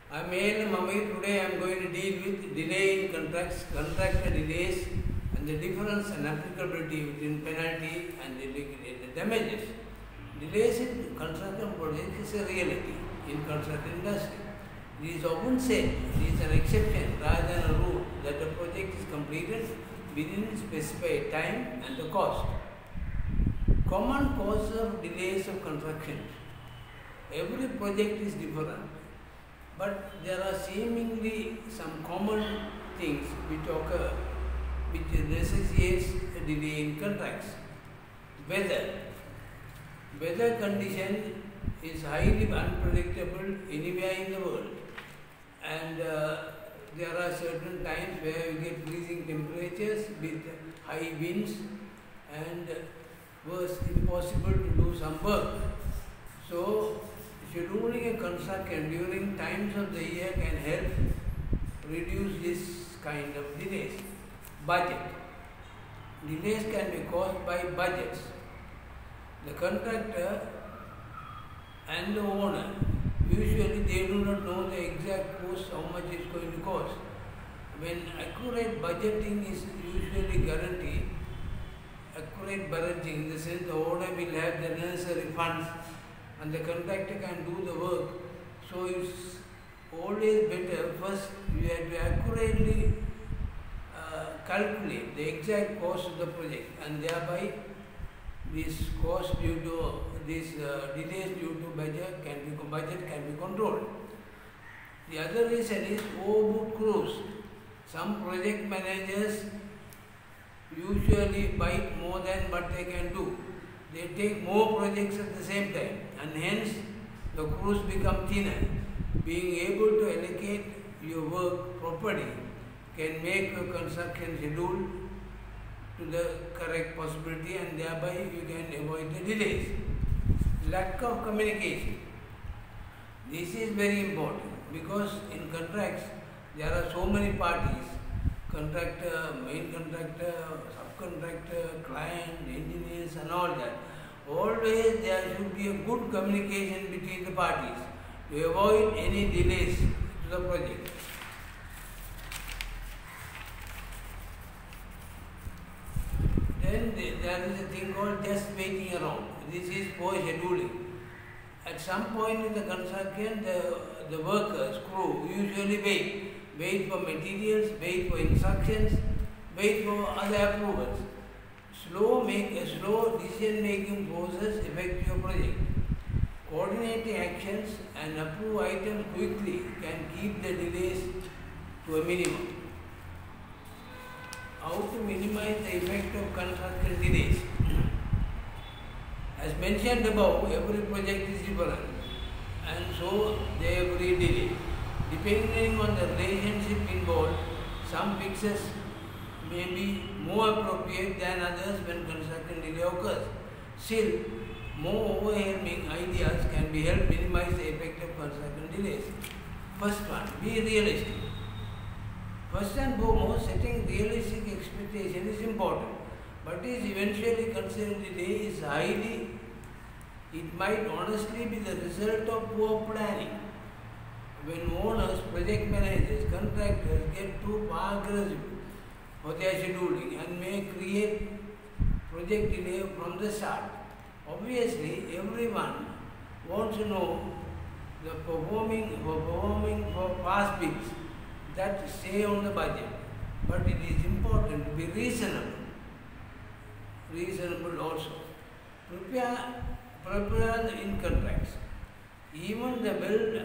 I'm A.L. Mamir. Today I'm going to deal with delay in contracts, contractor delays, and the difference and applicability between penalty and the damages. Delays in construction projects is a reality in construction industry. It is often said it is an exception rather than a rule that a project is completed within specified time and the cost. Common causes of delays of construction. Every project is different, but there are seemingly some common things which occur which necessitates a delay in contracts. Weather condition is highly unpredictable anywhere in the world, and there are certain times where you get freezing temperatures with high winds, and was impossible to do some work. So scheduling a construction during times of the year can help reduce this kind of delays. Budget. Delays can be caused by budgets. The contractor and the owner, usually they do not know the exact cost, how much it's going to cost. When accurate budgeting is usually guaranteed, accurate budgeting in the sense the owner will have the necessary funds and the contractor can do the work. So it's always better, first you have to accurately calculate the exact cost of the project, and thereby this cost due to this delays due to budget can be controlled. The other reason is overbooked crews. Some project managers usually bite more than what they can do. They take more projects at the same time, and hence the crews become thinner. Being able to allocate your work properly can make your construction schedule to the correct possibility, and thereby you can avoid the delays. Lack of communication. This is very important because in contracts there are so many parties: contractor, main contractor, subcontractor, client, engineers and all that. Always there should be a good communication between the parties to avoid any delays to the project. Then there is a thing called just waiting around. This is poor scheduling. At some point in the construction, the workers, crew, usually wait for materials, wait for instructions, wait for other approvals. Slow decision-making process affect your project. Coordinating actions and approve items quickly can keep the delays to a minimum. How to minimize the effect of construction delays? As mentioned above, every project is different, and so every delay. Depending on the relationship involved, some fixes may be more appropriate than others when construction delay occurs. Still, more overwhelming ideas can be helped minimize the effect of construction delays. First one, be realistic. First and foremost, setting realistic expectation is important, but is eventually considered delay is it might honestly be the result of poor planning. When owners, project managers, contractors get too far aggressive for their scheduling and may create project delay from the start. Obviously, everyone wants to know the performing for past bids that stay on the budget, but it is important to be reasonable also. Prepare in contracts. Even the well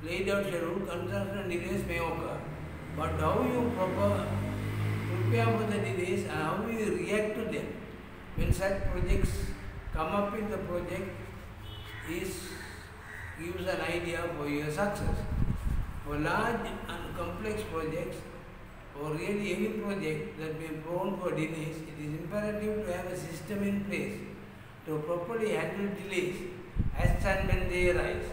laid out schedule, construction delays may occur, but how you prepare for the delays and how you react to them when such projects come up in the project gives an idea for your success. For large and complex projects, or really any project that may be prone for delays, it is imperative to have a system in place to properly handle delays as and when they arise.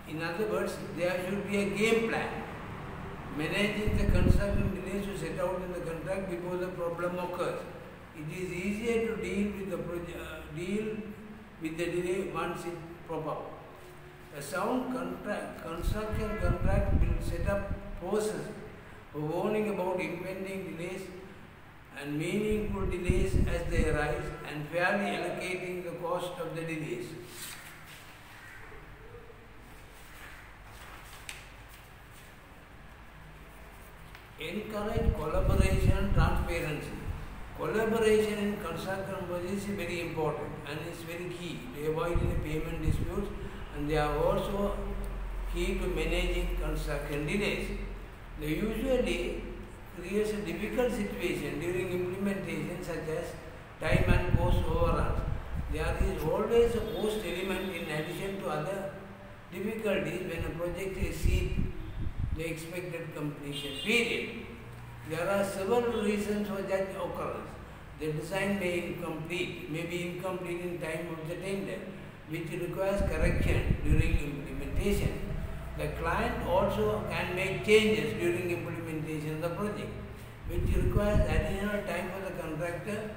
In other words, there should be a game plan managing the construction delays to set out in the contract before the problem occurs. It is easier to deal with the delay once it pops up. A sound construction contract will set up process for warning about impending delays and meaningful delays as they arise and fairly allocating the cost of the delays. Encourage collaboration and transparency. Collaboration in construction projects is very important and is very key to avoiding payment disputes, and they are also key to managing construction delays. They usually creates a difficult situation during implementation, such as time and cost overruns. There is always a cost element in addition to other difficulties when a project exceeds the expected completion period. There are several reasons for that occurrence. The design may be incomplete in time of the tender, which requires correction during implementation. The client also can make changes during implementation of the project, which requires additional time for the contractor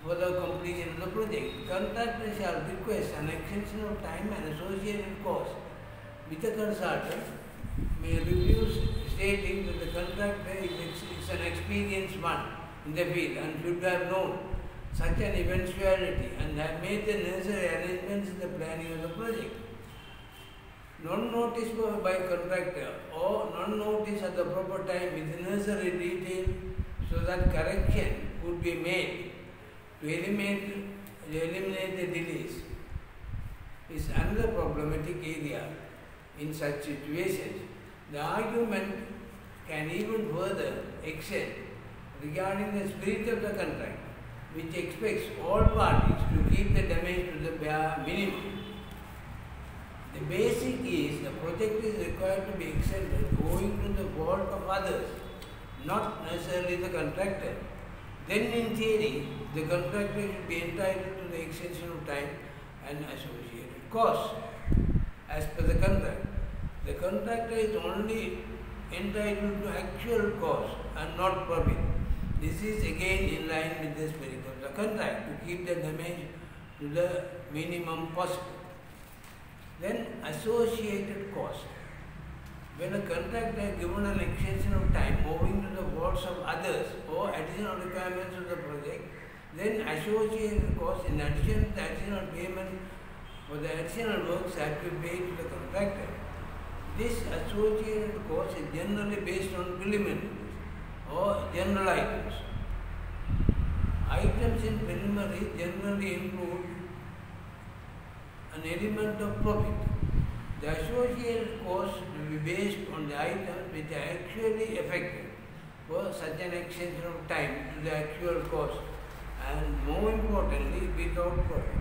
for the completion of the project. Contractor shall request an extension of time and associated costs, which the consultant may refuse, stating that the contractor is an experienced one in the field and should have known such an eventuality and have made the necessary arrangements in the planning of the project. Non-notice by contractor or non-notice at the proper time with necessary detail so that correction could be made to eliminate the delays is another problematic area in such situations. The argument can even further extend regarding the spirit of the contract, which expects all parties to keep the damage to the bare minimum. The basic is the project is required to be extended owing to the fault of others, not necessarily the contractor. Then in theory, the contractor should be entitled to the extension of time and associated costs as per the contract. The contractor is only entitled to actual cost and not profit. This is again in line with the spirit of the contract to keep the damage to the minimum possible. Then associated cost. When a contractor is given an extension of time owing to the faults of others or additional requirements of the project, then associated costs in addition to the additional payment for the additional works have to be paid to the contractor. This associated cost is generally based on preliminaries or general items. Items in preliminary generally include an element of profit. The associated costs will be based on the items which are actually affected for such an extension of time to the actual cost, and more importantly without profit,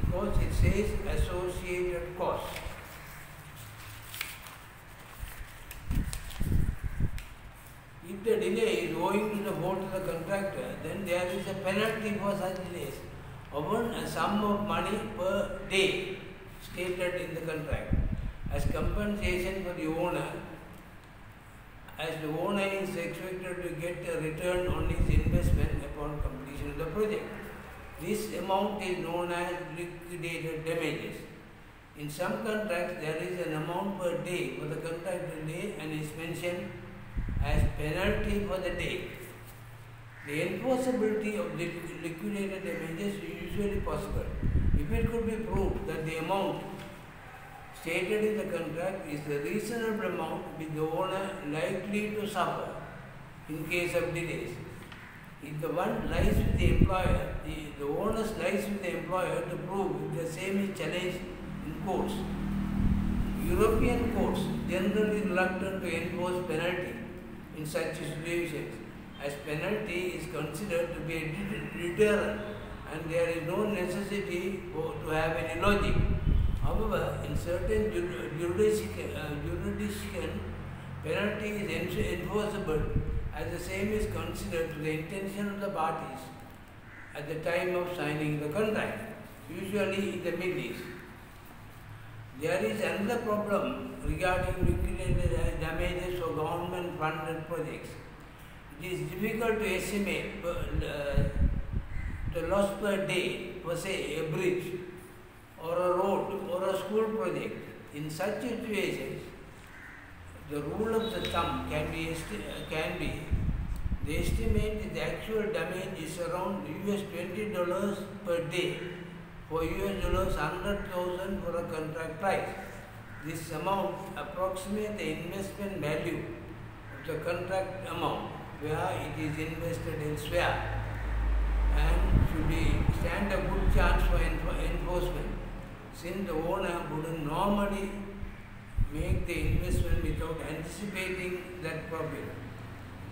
because it says associated costs. If the delay is owing to the fault of the contractor, then there is a penalty for such delays, often a sum of money per day stated in the contract as compensation for the owner, as the owner is expected to get a return on his investment upon completion of the project. This amount is known as liquidated damages. In some contracts, there is an amount per day for the contract delay and is mentioned as penalty for the day. The enforceability of liquidated damages is usually possible if it could be proved that the amount stated in the contract is the reasonable amount which the owner likely to suffer in case of delays. If the one lies with the employer, the onus lies with the employer to prove if the same is challenged in courts. European courts generally reluctant to enforce penalty in such situations, as penalty is considered to be a deterrent and there is no necessity to have any logic. However, in certain jurisdictions, penalty is enforceable as the same is considered to the intention of the parties at the time of signing the contract, usually in the Middle East. There is another problem regarding liquidated damages for government-funded projects. It is difficult to estimate the loss per day for, say, a bridge, or a road or a school project. In such situations, the rule of the thumb can be the estimate is the actual damage is around $20 per day for $100,000 for a contract price. This amount approximates the investment value of the contract amount where it is invested elsewhere and should stand a good chance for enforcement, since the owner would normally make the investment without anticipating that profit.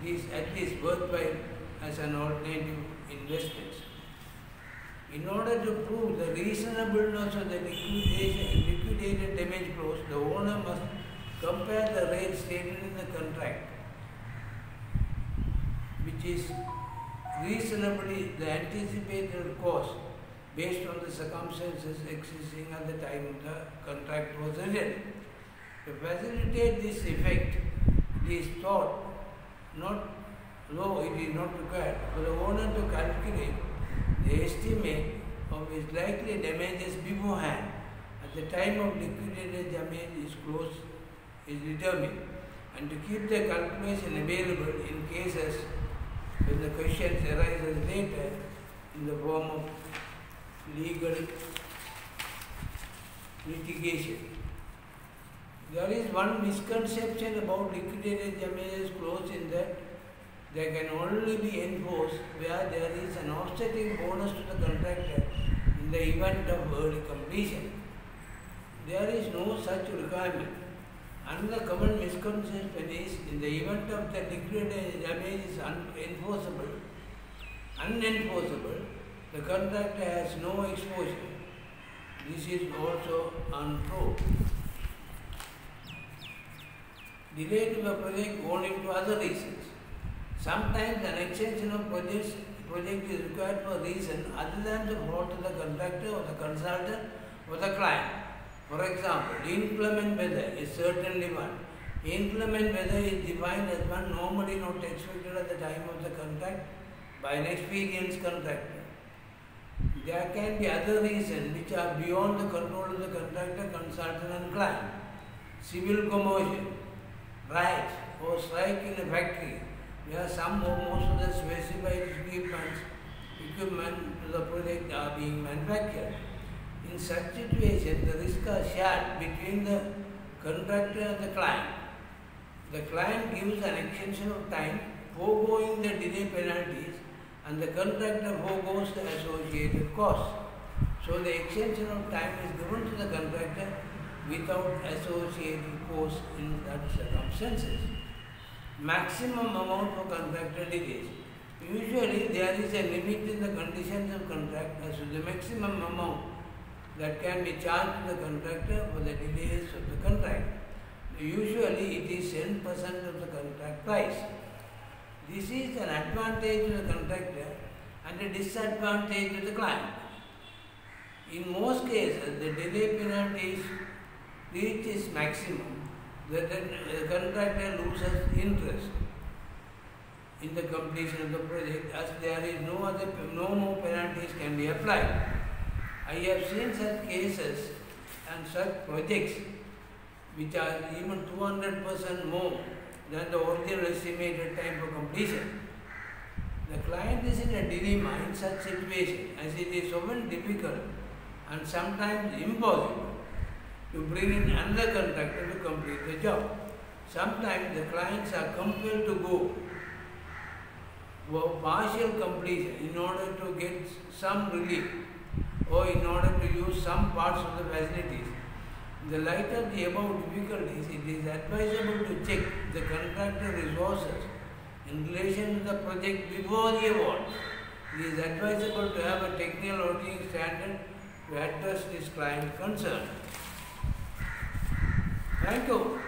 It is at least worthwhile as an alternative investment. In order to prove the reasonableness of the liquidated damage clause, the owner must compare the rate stated in the contract, which is reasonably the anticipated cost based on the circumstances existing at the time the contract was entered. To facilitate this effect, it is thought, though it is not required, for the owner to calculate the estimate of his likely damages beforehand at the time of liquidated damage clause is determined, and to keep the calculation available in cases when the questions arises later in the form of legal litigation. There is one misconception about liquidated damages clause in that they can only be enforced where there is an offsetting bonus to the contractor in the event of early completion. There is no such requirement. Another common misconception is in the event of the liquidated damage is unenforceable, the contractor has no exposure. This is also untrue. Delay to the project owing to other reasons. Sometimes an extension of project is required for a reason other than the fault of the contractor or the consultant or the client. For example, inclement weather is certainly one. Inclement weather is defined as one normally not expected at the time of the contract by an experienced contractor. There can be other reasons which are beyond the control of the contractor, consultant and client. Civil commotion, riots or strike in a factory where some or most of the specified equipment to the project are being manufactured. In such situations, the risks are shared between the contractor and the client. The client gives an extension of time, foregoing the delay penalties, and the contractor foregoes the associated costs. So the extension of time is given to the contractor without associated costs in such circumstances. Maximum amount for contractor delays. Usually there is a limit in the conditions of contract as to the maximum amount that can be charged to the contractor for the delays of the contract. Usually it is 10% of the contract price. This is an advantage to the contractor and a disadvantage to the client. In most cases, the delay penalties reach its maximum. The contractor loses interest in the completion of the project as there is no more penalties can be applied. I have seen such cases and such projects which are even 200% more than the original estimated time for completion. The client is in a dilemma in such situation as it is often difficult and sometimes impossible to bring in another contractor to complete the job. Sometimes the clients are compelled to go for partial completion in order to get some relief or in order to use some parts of the facilities. In the light of the above difficulties, it is advisable to check the contractor resources in relation to the project before the award. It is advisable to have a technical auditing standard to address this client concern. Thank you.